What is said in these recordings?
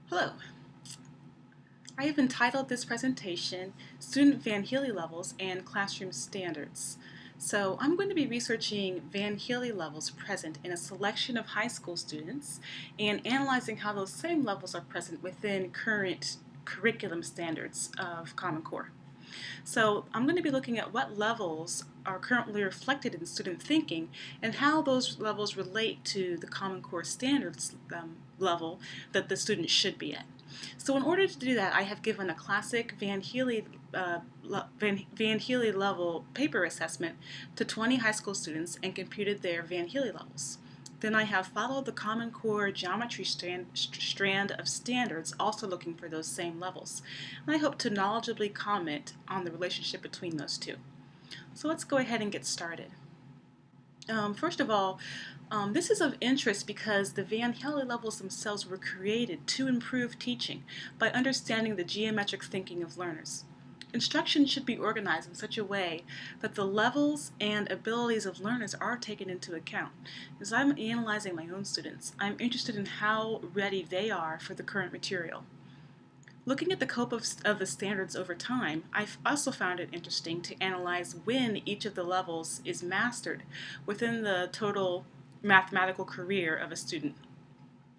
Hello. I have entitled this presentation Student Van Hiele Levels and Classroom Standards. So I'm going to be researching Van Hiele levels present in a selection of high school students and analyzing how those same levels are present within current curriculum standards of Common Core. So I'm going to be looking at what levels are currently reflected in student thinking and how those levels relate to the Common Core standards level that the student should be at. So in order to do that, I have given a classic Van Hiele level paper assessment to 20 high school students and computed their Van Hiele levels. Then I have followed the Common Core geometry strand of standards, also looking for those same levels. And I hope to knowledgeably comment on the relationship between those two. So let's go ahead and get started. First of all, this is of interest because the Van Hiele levels themselves were created to improve teaching by understanding the geometric thinking of learners. Instruction should be organized in such a way that the levels and abilities of learners are taken into account. As I'm analyzing my own students, I'm interested in how ready they are for the current material. Looking at the scope of the standards over time, I've also found it interesting to analyze when each of the levels is mastered within the total mathematical career of a student.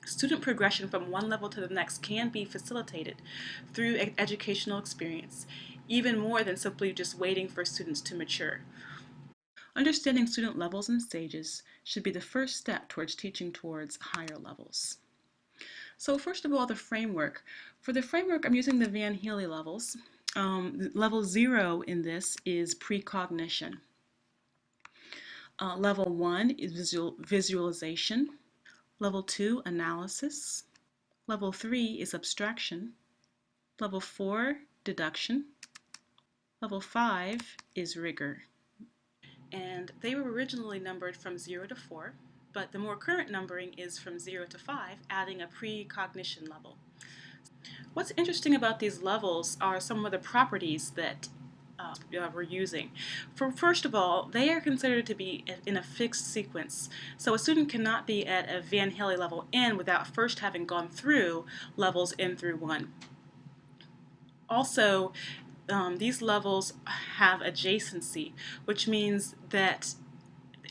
Student progression from one level to the next can be facilitated through educational experience, even more than simply just waiting for students to mature. Understanding student levels and stages should be the first step towards teaching towards higher levels. So first of all, the framework. For the framework, I'm using the Van Hiele levels. Level 0 in this is precognition. Level 1 is visualization. Level 2, analysis. Level 3 is abstraction. Level 4, deduction. Level 5 is rigor. And they were originally numbered from 0 to 4, but the more current numbering is from 0 to 5, adding a precognition level. What's interesting about these levels are some of the properties that we're using. First of all, they are considered to be in a fixed sequence. So a student cannot be at a Van Hiele level N without first having gone through levels N through 1. Also, these levels have adjacency, which means that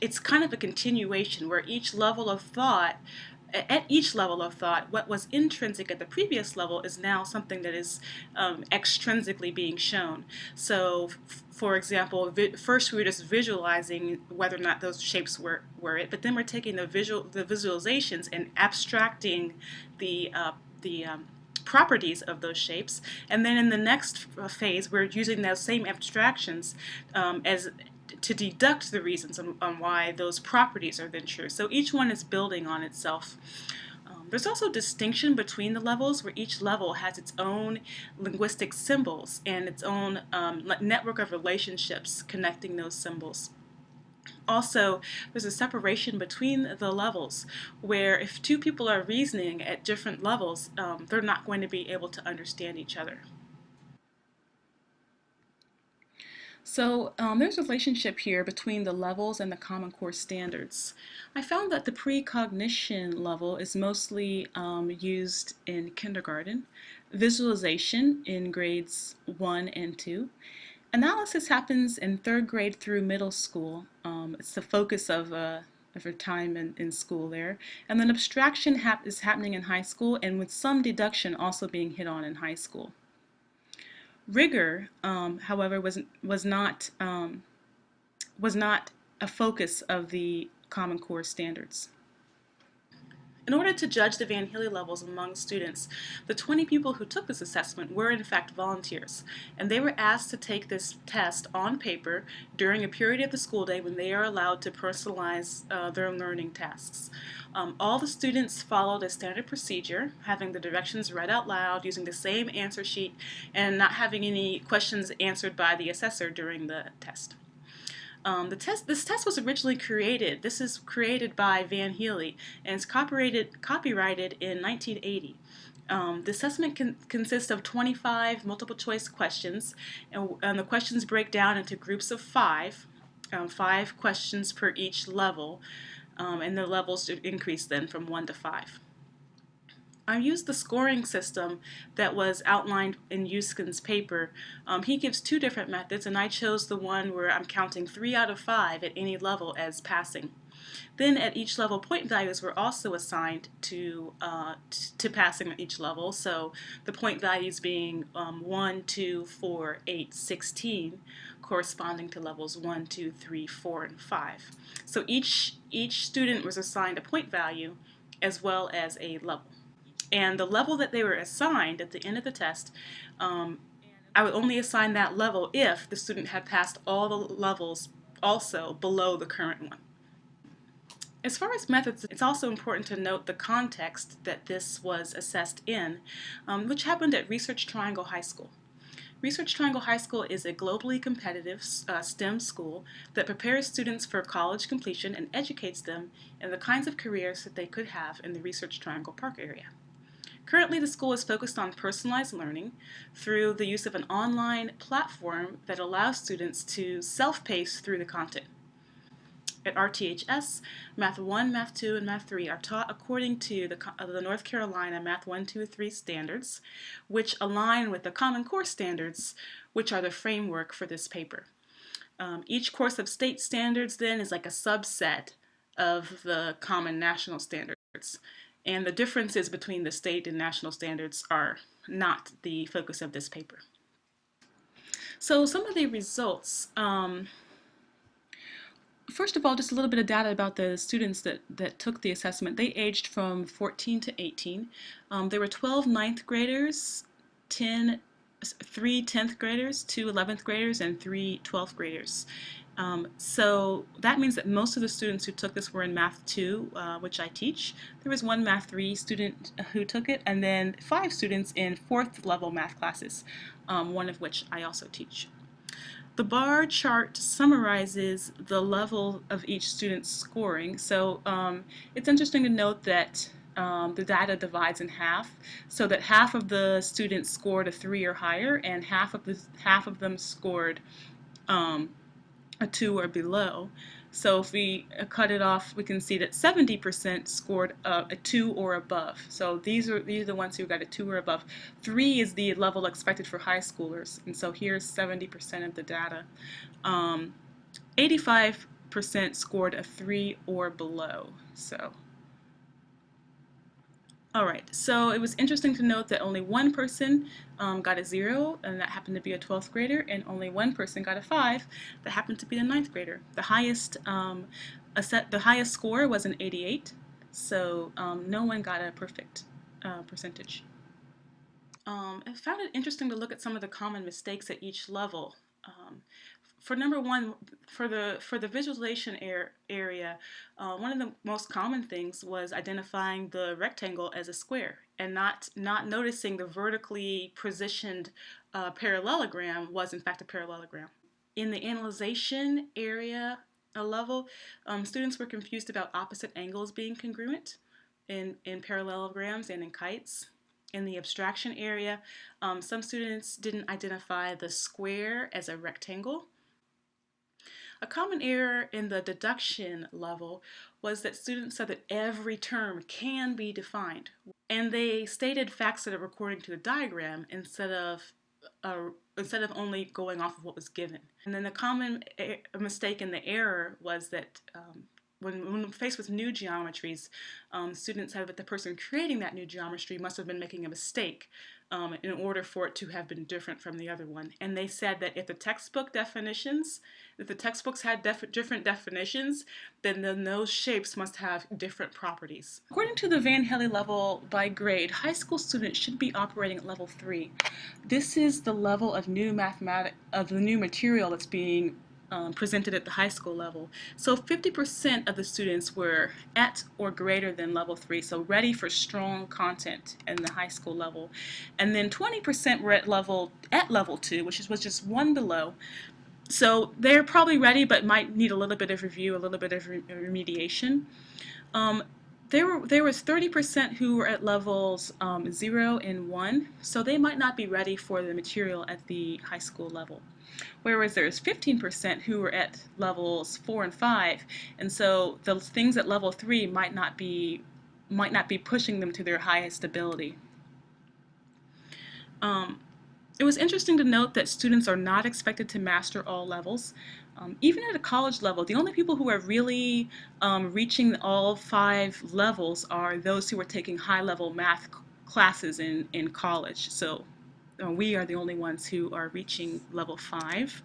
it's kind of a continuation where at each level of thought, what was intrinsic at the previous level is now something that is extrinsically being shown. So, for example, first we were just visualizing whether or not those shapes were it, but then we're taking the visualizations and abstracting the properties of those shapes, and then in the next phase we're using those same abstractions as to deduct the reasons on why those properties are then true. So each one is building on itself. There's also distinction between the levels where each level has its own linguistic symbols and its own network of relationships connecting those symbols. Also, there's a separation between the levels where if two people are reasoning at different levels, they're not going to be able to understand each other. So there's a relationship here between the levels and the Common Core standards. I found that the precognition level is mostly used in kindergarten, visualization in grades 1 and 2. Analysis happens in 3rd grade through middle school. It's the focus of your time in school there. And then abstraction is happening in high school, and with some deduction also being hit on in high school. Rigor, however, was not a focus of the Common Core standards. In order to judge the Van Hiele levels among students, the 20 people who took this assessment were in fact volunteers, and they were asked to take this test on paper during a period of the school day when they are allowed to personalize their learning tasks. All the students followed a standard procedure, having the directions read out loud, using the same answer sheet, and not having any questions answered by the assessor during the test. This test was originally created. This is created by Van Hiele, and it's copyrighted in 1980. The assessment consists of 25 multiple choice questions, and the questions break down into groups of 5 questions per each level, and the levels increase then from 1 to 5. I used the scoring system that was outlined in Uskin's paper. He gives two different methods, and I chose the one where I'm counting 3 out of 5 at any level as passing. Then at each level, point values were also assigned to passing at each level. So the point values being 1, 2, 4, 8, 16, corresponding to levels 1, 2, 3, 4, and 5. So each student was assigned a point value as well as a level. And the level that they were assigned at the end of the test, I would only assign that level if the student had passed all the levels also below the current one. As far as methods, it's also important to note the context that this was assessed in, which happened at Research Triangle High School. Research Triangle High School is a globally competitive STEM school that prepares students for college completion and educates them in the kinds of careers that they could have in the Research Triangle Park area. Currently, the school is focused on personalized learning through the use of an online platform that allows students to self-pace through the content. At RTHS, Math 1, Math 2, and Math 3 are taught according to the North Carolina Math 1, 2, 3 standards, which align with the Common Core standards, which are the framework for this paper. Each course of state standards then is like a subset of the common national standards, and the differences between the state and national standards are not the focus of this paper. So some of the results. First of all, just a little bit of data about the students that took the assessment. They aged from 14 to 18. There were 12 ninth graders, 3 10th graders, 2 11th graders, and 3 12th graders. So that means that most of the students who took this were in Math 2, which I teach. There was 1 Math 3 student who took it, and then 5 students in 4th level math classes, one of which I also teach. The bar chart summarizes the level of each student's scoring. So it's interesting to note that the data divides in half, so that half of the students scored a 3 or higher, and half of them scored a 2 or below. So if we cut it off, we can see that 70% scored a 2 or above. So these are the ones who got a 2 or above. 3 is the level expected for high schoolers, and so here's 70% of the data. 85% scored a 3 or below. Alright, so it was interesting to note that only one person got a 0, and that happened to be a 12th grader, and only one person got a 5, that happened to be a 9th grader. The highest score was an 88, so no one got a perfect percentage. I found it interesting to look at some of the common mistakes at each level. For number one, for the visualization area, one of the most common things was identifying the rectangle as a square and not noticing the vertically positioned parallelogram was in fact a parallelogram. In the analyzation area level, students were confused about opposite angles being congruent in parallelograms and in kites. In the abstraction area, some students didn't identify the square as a rectangle. A common error in the deduction level was that students said that every term can be defined, and they stated facts that are according to the diagram instead of only going off of what was given. And then the common mistake in the error was that when faced with new geometries, students said that the person creating that new geometry must have been making a mistake in order for it to have been different from the other one. And they said that if the textbooks had different definitions, then those shapes must have different properties. According to the Van Hiele level by grade, high school students should be operating at level 3. This is the level of new material that's being presented at the high school level. So 50% of the students were at or greater than level 3, so ready for strong content in the high school level. And then 20% were at level 2, which was just one below. So they're probably ready, but might need a little bit of review, a little bit of remediation. There was 30% who were at levels 0 and 1, so they might not be ready for the material at the high school level. Whereas there's 15% who were at levels 4 and 5, and so the things at level 3 might not be might not be pushing them to their highest ability. It was interesting to note that students are not expected to master all levels. Even at a college level, the only people who are really reaching all 5 levels are those who are taking high-level math classes in college. So we are the only ones who are reaching level 5.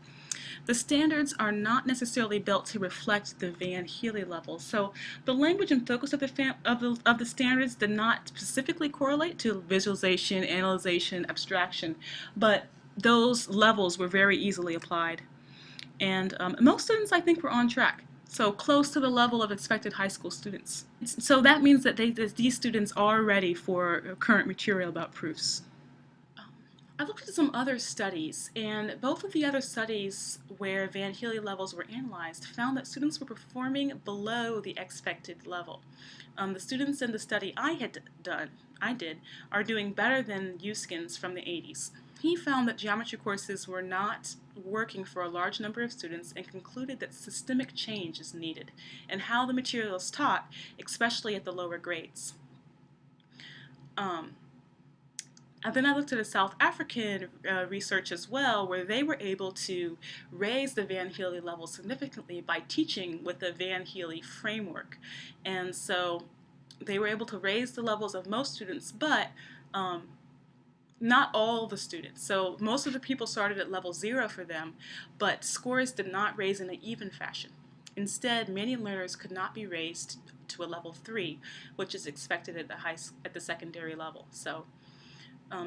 The standards are not necessarily built to reflect the Van Healy level. So the language and focus of the standards did not specifically correlate to visualization, analyzation, abstraction, but those levels were very easily applied. And most students, I think, were on track. So close to the level of expected high school students. So that means that these students are ready for current material about proofs. I looked at some other studies, and both of the other studies where Van Healy levels were analyzed found that students were performing below the expected level. The students in the study I did, are doing better than Euskins from the 80s. He found that geometry courses were not working for a large number of students and concluded that systemic change is needed in how the material is taught, especially at the lower grades. And then I looked at a South African research as well, where they were able to raise the Van Healy level significantly by teaching with the Van Healy framework. And so they were able to raise the levels of most students, but not all the students. So most of the people started at level 0 for them, but scores did not raise in an even fashion. Instead, many learners could not be raised to a level 3, which is expected at the secondary level. So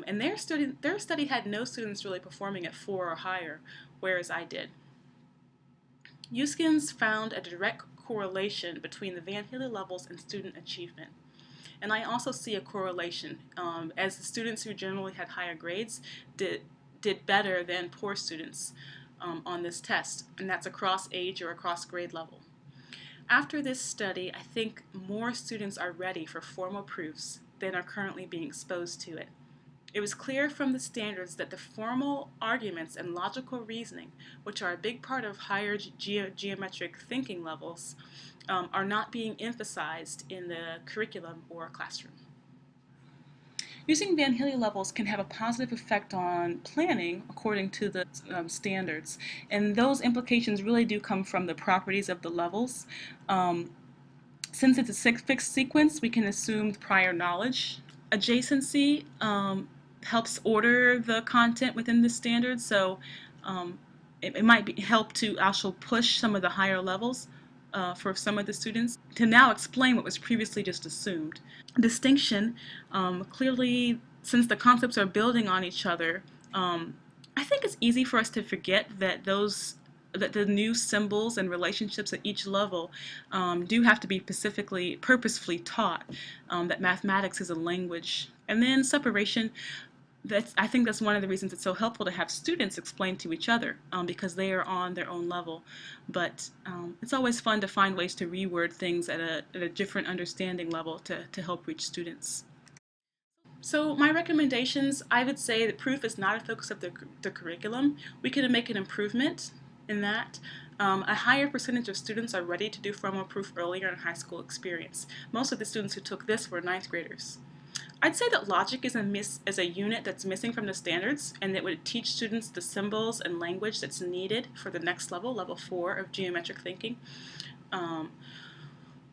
and their study had no students really performing at 4 or higher, whereas I did. Euskins found a direct correlation between the Van Healy levels and student achievement. And I also see a correlation, as the students who generally had higher grades did better than poor students on this test, and that's across age or across grade level. After this study, I think more students are ready for formal proofs than are currently being exposed to it. It was clear from the standards that the formal arguments and logical reasoning, which are a big part of higher geometric thinking levels, are not being emphasized in the curriculum or classroom. Using Van Healy levels can have a positive effect on planning according to the standards, and those implications really do come from the properties of the levels. Since it's a fixed sequence, we can assume prior knowledge. Adjacency helps order the content within the standard, so it might help to also push some of the higher levels for some of the students to now explain what was previously just assumed. Distinction, clearly, since the concepts are building on each other, I think it's easy for us to forget that the new symbols and relationships at each level do have to be purposefully taught, that mathematics is a language. And then separation, I think that's one of the reasons it's so helpful to have students explain to each other, because they are on their own level. But it's always fun to find ways to reword things at a different understanding level to help reach students. So my recommendations, I would say that proof is not a focus of the curriculum. We can make an improvement in that. A higher percentage of students are ready to do formal proof earlier in high school experience. Most of the students who took this were 9th graders. I'd say that logic is a unit that's missing from the standards, and that would teach students the symbols and language that's needed for the next level, level 4 of geometric thinking.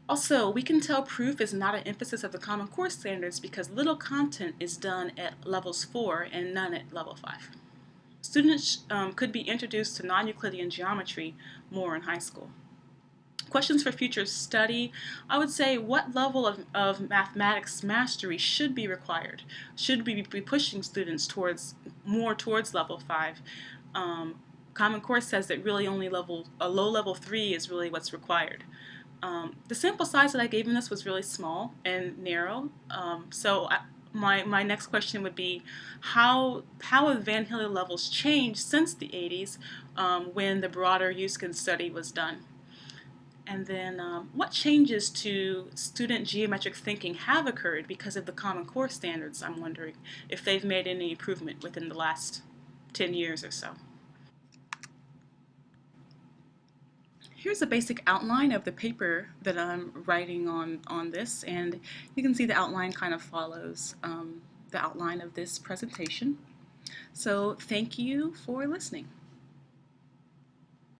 Also, we can tell proof is not an emphasis of the Common Core standards because little content is done at levels 4 and none at level 5. Students could be introduced to non-Euclidean geometry more in high school. Questions for future study, I would say, what level of mathematics mastery should be required? Should we be pushing students more towards level 5? Common Core says that really only a low level 3 is really what's required. The sample size that I gave in this was really small and narrow, my next question would be, how have Van Healy levels changed since the 80s when the broader Euskins study was done? And then what changes to student geometric thinking have occurred because of the Common Core standards? I'm wondering if they've made any improvement within the last 10 years or so. here's a basic outline of the paper that I'm writing on this, and you can see the outline kind of follows the outline of this presentation. So thank you for listening.